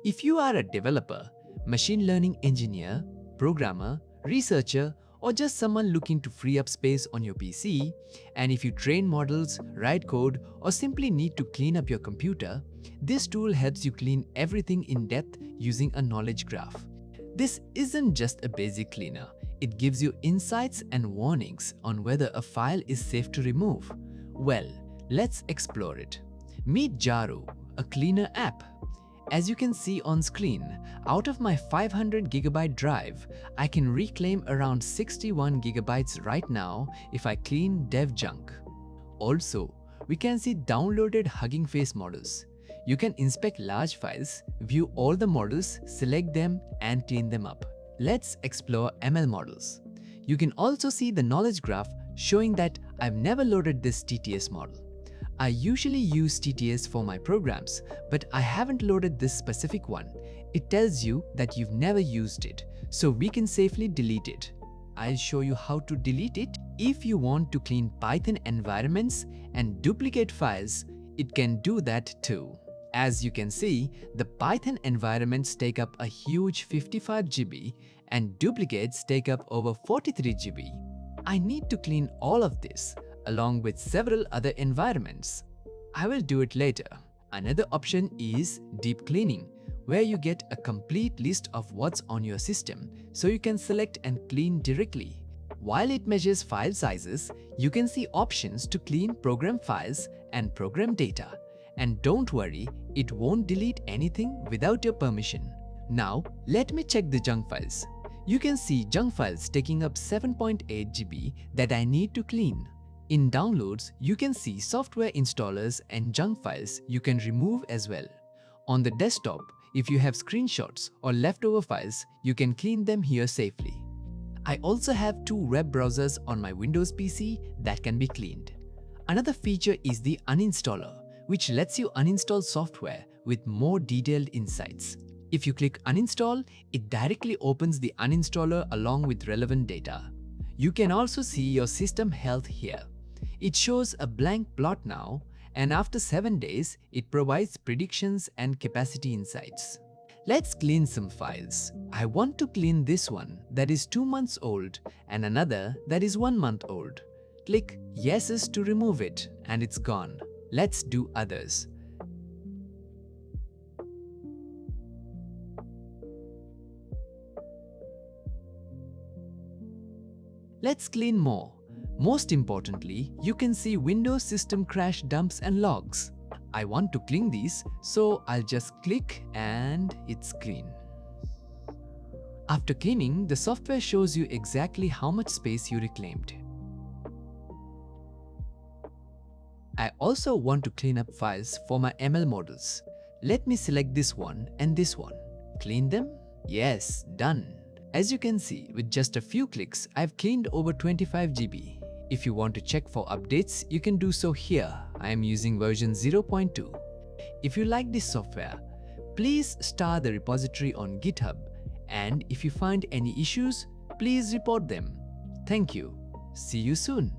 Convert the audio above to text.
If you are a developer, machine learning engineer, programmer, researcher, or just someone looking to free up space on your PC, and if you train models, write code, or simply need to clean up your computer, this tool helps you clean everything in depth using a knowledge graph. This isn't just a basic cleaner. It gives you insights and warnings on whether a file is safe to remove. Well, let's explore it. Meet Jharu, a cleaner app. As you can see on screen, out of my 500 GB drive, I can reclaim around 61 GB right now if I clean dev junk. Also, we can see downloaded Hugging Face models. You can inspect large files, view all the models, select them, and clean them up. Let's explore ML models. You can also see the knowledge graph showing that I've never loaded this TTS model. I usually use TTS for my programs, but I haven't loaded this specific one. It tells you that you've never used it, so we can safely delete it. I'll show you how to delete it. If you want to clean Python environments and duplicate files, it can do that too. As you can see, the Python environments take up a huge 55 GB and duplicates take up over 43 GB. I need to clean all of this, along with several other environments. I will do it later. Another option is deep cleaning, where you get a complete list of what's on your system, so you can select and clean directly. While it measures file sizes, you can see options to clean program files and program data. And don't worry, it won't delete anything without your permission. Now, let me check the junk files. You can see junk files taking up 7.8 GB that I need to clean. In downloads, you can see software installers and junk files you can remove as well. On the desktop, if you have screenshots or leftover files, you can clean them here safely. I also have 2 web browsers on my Windows PC that can be cleaned. Another feature is the uninstaller, which lets you uninstall software with more detailed insights. If you click uninstall, it directly opens the uninstaller along with relevant data. You can also see your system health here. It shows a blank plot now, and after 7 days, it provides predictions and capacity insights. Let's clean some files. I want to clean this one that is 2 months old and another that is 1 month old. Click Yeses to remove it and it's gone. Let's do others. Let's clean more. Most importantly, you can see Windows system crash dumps and logs. I want to clean these, so I'll just click and it's clean. After cleaning, the software shows you exactly how much space you reclaimed. I also want to clean up files for my ML models. Let me select this one and this one. Clean them? Yes, done. As you can see, with just a few clicks, I've cleaned over 25 GB. If you want to check for updates, you can do so here. I am using version 0.2. If you like this software, please star the repository on GitHub, and if you find any issues, please report them. Thank you. See you soon.